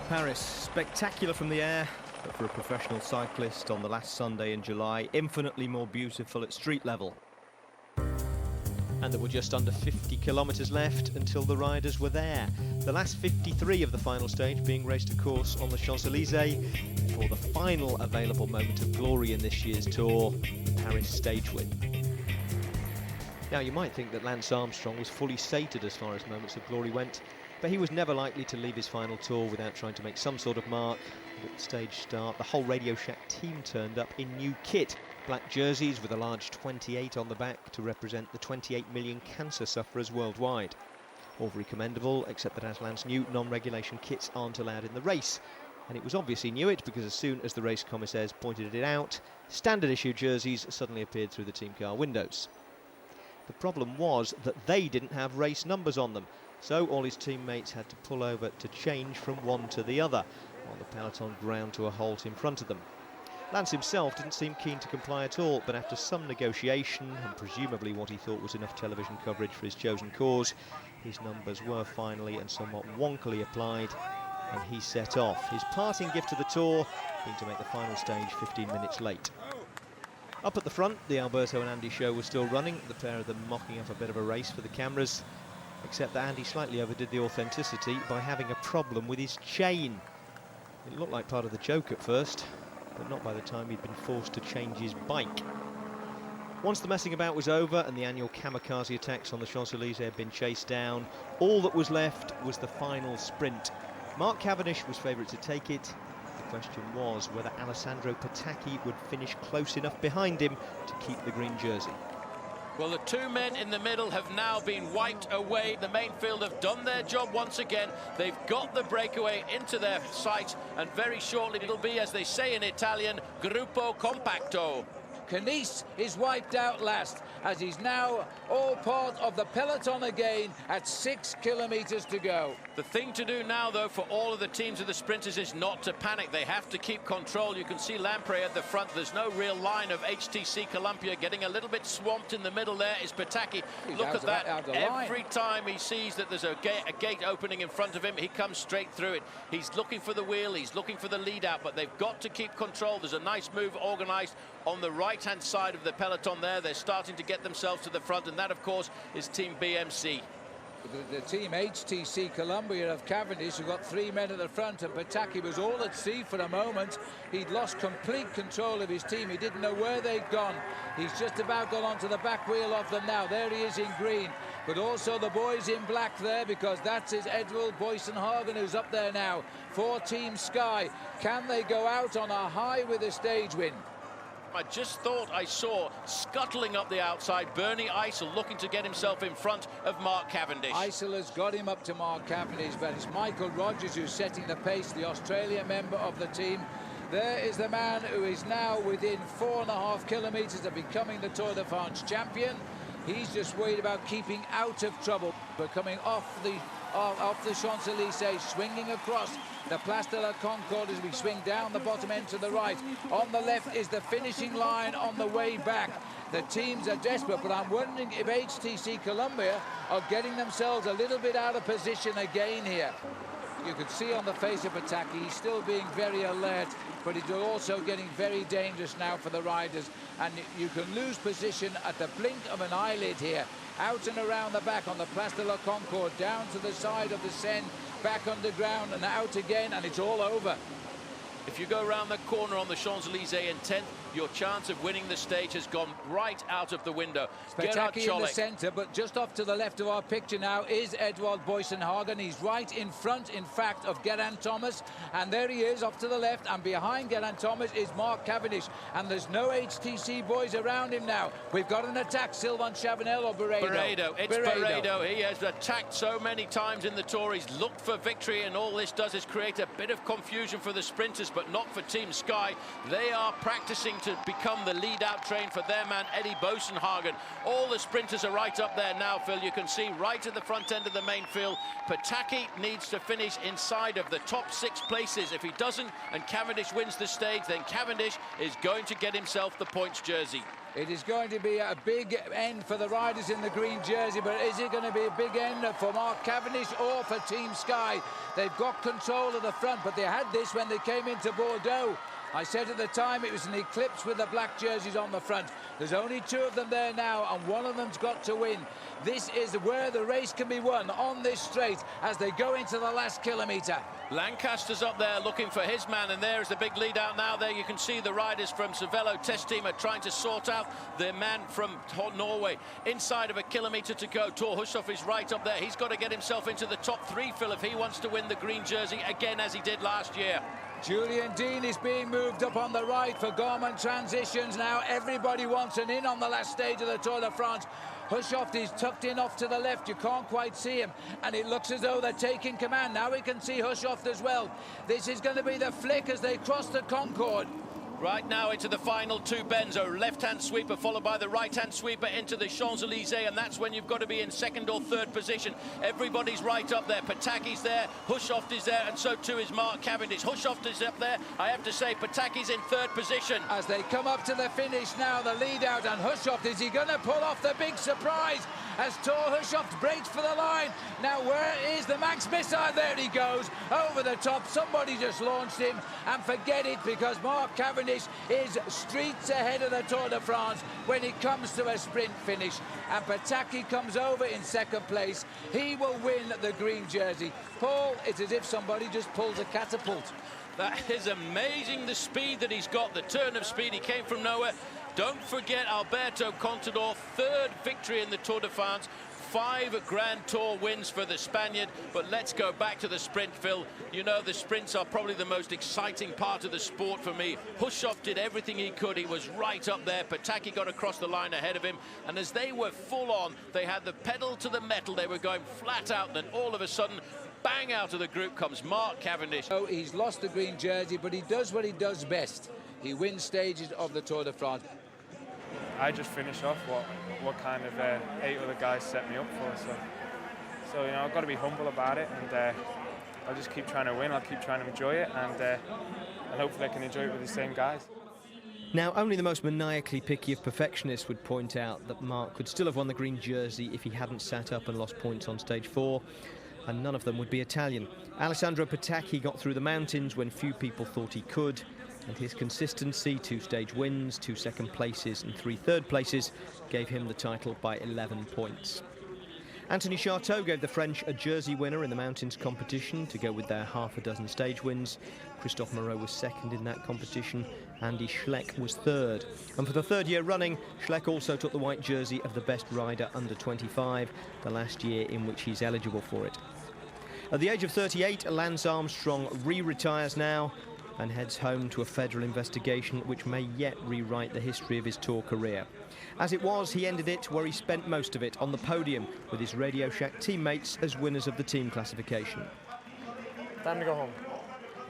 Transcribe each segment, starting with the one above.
Paris, spectacular from the air, but for a professional cyclist on the last Sunday in July, infinitely more beautiful at street level. And there were just under 50 kilometres left until the riders were there. The last 53 of the final stage being raced, of course, on the Champs-Élysées before the final available moment of glory in this year's Tour, the Paris stage win. Now, you might think that Lance Armstrong was fully sated as far as moments of glory went, but he was never likely to leave his final tour without trying to make some sort of mark. And at the stage start, the whole Radio Shack team turned up in new kit. Black jerseys with a large 28 on the back to represent the 28 million cancer sufferers worldwide. All very commendable, except that, as Lance knew, non-regulation kits aren't allowed in the race. And it was obvious he knew it, because as soon as the race commissaires pointed it out, standard issue jerseys suddenly appeared through the team car windows. The problem was that they didn't have race numbers on them, so all his teammates had to pull over to change from one to the other, while the peloton ground to a halt in front of them. Lance himself didn't seem keen to comply at all, but after some negotiation, and presumably what he thought was enough television coverage for his chosen cause, his numbers were finally and somewhat wonkily applied, and he set off. His parting gift to the Tour being to make the final stage 15 minutes late. Up at the front, the Alberto and Andy show was still running, the pair of them mocking up a bit of a race for the cameras, except that Andy slightly overdid the authenticity by having a problem with his chain. It looked like part of the joke at first, but not by the time he'd been forced to change his bike. Once the messing about was over and the annual kamikaze attacks on the Champs-Élysées had been chased down, all that was left was the final sprint. Mark Cavendish was favourite to take it. The question was whether Alessandro Petacchi would finish close enough behind him to keep the green jersey. Well, the two men in the middle have now been wiped away. The main field have done their job once again. They've got the breakaway into their sight, and very shortly it'll be, as they say in Italian, Gruppo Compacto. Knies is wiped out last, as he's now all part of the peloton again at 6 kilometres to go. The thing to do now, though, for all of the teams of the sprinters is not to panic. They have to keep control. You can see Lampre at the front. There's no real line of HTC Columbia. Getting a little bit swamped in the middle there is Petacchi. Look at that. Every time he sees that there's a gate opening in front of him, he comes straight through it. He's looking for the wheel. He's looking for the lead out, but they've got to keep control. There's a nice move organised on the right-hand side of the peloton there. They're starting to get themselves to the front, and that, of course, is Team BMC. The team HTC Columbia of Cavendish, who got 3 men at the front, and Petacchi was all at sea for a moment. He'd lost complete control of his team. He didn't know where they'd gone. He's just about gone onto the back wheel of them now. There he is in green, but also the boys in black there, because that's his Edvald Boasson Hagen who's up there now for Team Sky. Can they go out on a high with a stage win? I just thought I saw, scuttling up the outside, Bernie Eisel looking to get himself in front of Mark Cavendish. Eisel has got him up to Mark Cavendish, but it's Michael Rogers who's setting the pace, the Australian member of the team. There is the man who is now within 4.5 kilometres of becoming the Tour de France champion. He's just worried about keeping out of trouble, but coming off the Champs-Élysées, swinging across the Place de la Concorde as we swing down the bottom end to the right. On the left is the finishing line on the way back. The teams are desperate, but I'm wondering if HTC Columbia are getting themselves a little bit out of position again here. You can see on the face of Petacchi, he's still being very alert, but he's also getting very dangerous now for the riders. And you can lose position at the blink of an eyelid here. Out and around the back on the Place de la Concorde, down to the side of the Seine, back underground and out again, and it's all over. If you go around the corner on the Champs-Élysées in 10th, your chance of winning the stage has gone right out of the window. Petacchi in the centre, but just off to the left of our picture now is Edvald Boasson Hagen. He's right in front, in fact, of Geraint Thomas. And there he is, off to the left. And behind Geraint Thomas is Mark Cavendish. And there's no HTC boys around him now. We've got an attack, Sylvain Chavanel or Barredo? Barredo. It's Barredo. He has attacked so many times in the Tour. He's looked for victory, and all this does is create a bit of confusion for the sprinters, but not for Team Sky. They are practicing to become the lead-out train for their man, Eddie Boasson Hagen. All the sprinters are right up there now, Phil. You can see right at the front end of the main field, Petacchi needs to finish inside of the top 6 places. If he doesn't and Cavendish wins the stage, then Cavendish is going to get himself the points jersey. It is going to be a big end for the riders in the green jersey, but is it going to be a big end for Mark Cavendish or for Team Sky? They've got control of the front, but they had this when they came into Bordeaux. I said at the time it was an eclipse with the black jerseys on the front. There's only 2 of them there now, and one of them's got to win. This is where the race can be won, on this straight, as they go into the last kilometre. Lancaster's up there looking for his man, and there's the big lead out now. There you can see the riders from Cervelo Test Team are trying to sort out their man from Norway. Inside of a kilometre to go. Thor Hushovd is right up there. He's got to get himself into the top 3, Phil, if he wants to win the green jersey again as he did last year. Julian Dean is being moved up on the right for Gorman Transitions now. Everybody wants an in on the last stage of the Tour de France. Hushovd is tucked in off to the left. You can't quite see him, and it looks as though they're taking command. Now we can see Hushovd as well. This is going to be the flick as they cross the Concorde. Right now into the final 2 bends, a left-hand sweeper followed by the right-hand sweeper into the Champs-Élysées, and that's when you've got to be in 2nd or 3rd position. Everybody's right up there. Pataki's there, Hushovd is there, and so too is Mark Cavendish. Hushovd is up there. I have to say Pataki's in 3rd position. As they come up to the finish now, the lead out, and Hushovd, is he going to pull off the big surprise as Thor Hushovd breaks for the line? Now where is the Manx Missile? There he goes, over the top. Somebody just launched him, and forget it, because Mark Cavendish is streets ahead of the Tour de France when it comes to a sprint finish, and Pataki comes over in 2nd place. He will win the green jersey. Paul, it's as if somebody just pulled a catapult. That is amazing, the speed that he's got, the turn of speed. He came from nowhere. Don't forget Alberto Contador, 3rd victory in the Tour de France. 5 Grand Tour wins for the Spaniard, but let's go back to the sprint, Phil. You know, the sprints are probably the most exciting part of the sport for me. Hushovd did everything he could. He was right up there. Pataki got across the line ahead of him, and as they were full on, they had the pedal to the metal. They were going flat out, and then all of a sudden, bang, out of the group comes Mark Cavendish. Oh, he's lost the green jersey, but he does what he does best. He wins stages of the Tour de France. I just finish off what kind of 8 other guys set me up for. So you know, I've got to be humble about it, and I'll just keep trying to win. I'll keep trying to enjoy it, and hopefully I can enjoy it with the same guys. Now, only the most maniacally picky of perfectionists would point out that Mark could still have won the green jersey if he hadn't sat up and lost points on stage 4, and none of them would be Italian. Alessandro Pataki got through the mountains when few people thought he could, and his consistency, 2 stage wins, 2 second places and 3 third places, gave him the title by 11 points. Anthony Charteau gave the French a jersey winner in the mountains competition to go with their half a dozen stage wins. Christophe Moreau was 2nd in that competition. Andy Schleck was 3rd. And for the 3rd year running, Schleck also took the white jersey of the best rider under 25, the last year in which he's eligible for it. At the age of 38, Lance Armstrong retires now and heads home to a federal investigation which may yet rewrite the history of his Tour career. As it was, he ended it where he spent most of it, on the podium with his Radio Shack teammates as winners of the team classification. Time to go home.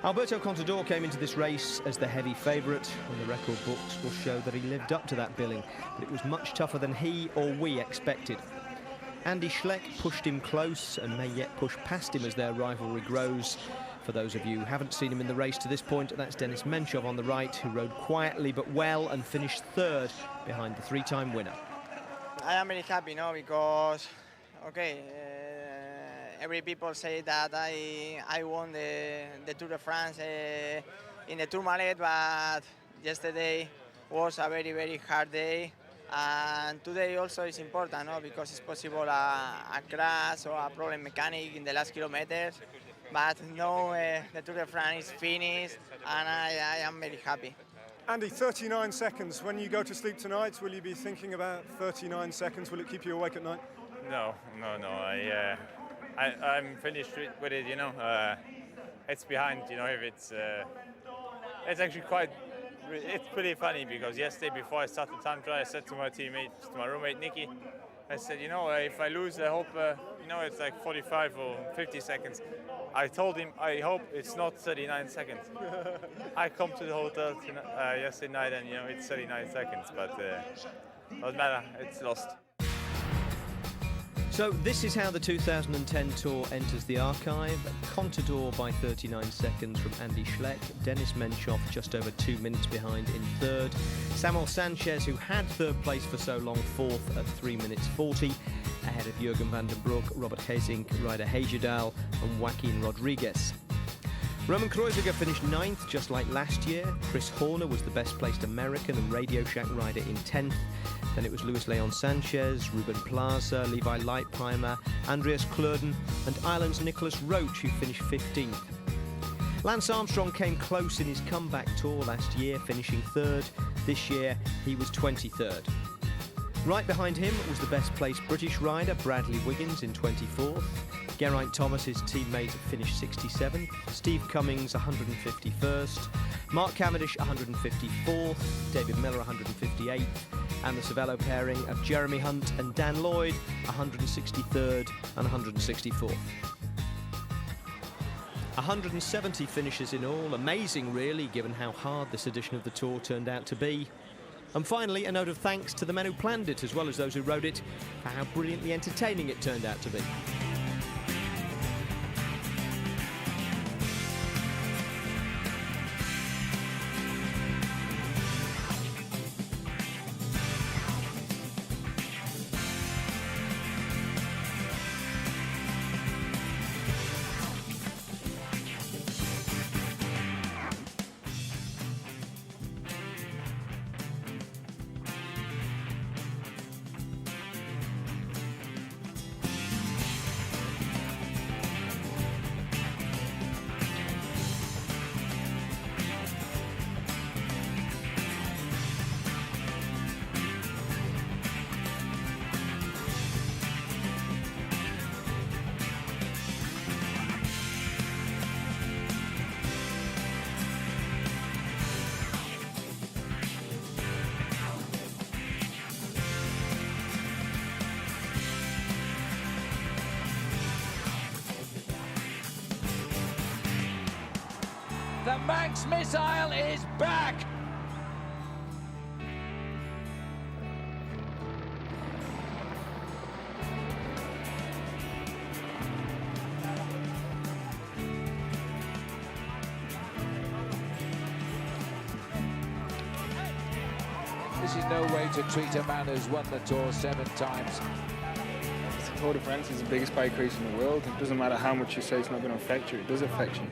Alberto Contador came into this race as the heavy favourite, and the record books will show that he lived up to that billing, but it was much tougher than he or we expected. Andy Schleck pushed him close and may yet push past him as their rivalry grows. For those of you who haven't seen him in the race to this point, that's Denis Menchov on the right, who rode quietly but well and finished 3rd behind the 3-time winner. I am very happy, because, every people say that I won the Tour de France in the Tourmalet, but yesterday was a very, very hard day. And today also is important, because it's possible a crash or a problem mechanic in the last kilometers. But no, the Tour de France is finished, and I am very happy. Andy, 39 seconds. When you go to sleep tonight, will you be thinking about 39 seconds? Will it keep you awake at night? No. I'm finished with it. It's behind. If it's actually it's pretty funny, because yesterday before I started the time trial, I said to my roommate Nicky, I said, if I lose, I hope it's like 45 or 50 seconds. I told him, I hope it's not 39 seconds. I come to the hotel yesterday night, and it's 39 seconds, but doesn't matter, it's lost. So this is how the 2010 Tour enters the archive. Contador by 39 seconds from Andy Schleck. Denis Menchov just over 2 minutes behind in third. Samuel Sanchez, who had third place for so long, fourth at 3 minutes 40. Ahead of Jurgen van den Broek, Robert Geesink, Ryder Hagedal and Joaquin Rodriguez. Roman Kreuziger finished 9th, just like last year. Chris Horner was the best-placed American and Radio Shack rider in 10th. Then it was Luis Leon Sanchez, Ruben Plaza, Levi Leipheimer, Andreas Klöden and Ireland's Nicholas Roach, who finished 15th. Lance Armstrong came close in his comeback tour last year, finishing 3rd. This year, he was 23rd. Right behind him was the best-placed British rider, Bradley Wiggins, in 24th. Geraint Thomas, his teammate, finished 67th. Steve Cummings, 151st. Mark Cavendish, 154th. David Miller, 158th. And the Cervelo pairing of Jeremy Hunt and Dan Lloyd, 163rd and 164th. 170 finishes in all. Amazing, really, given how hard this edition of the Tour turned out to be. And finally, a note of thanks to the men who planned it, as well as those who rode it, for how brilliantly entertaining it turned out to be. The Manx missile is back! This is no way to treat a man who's won the Tour 7 times. Tour de France is the biggest bike race in the world. It doesn't matter how much you say it's not going to affect you, it does affect you.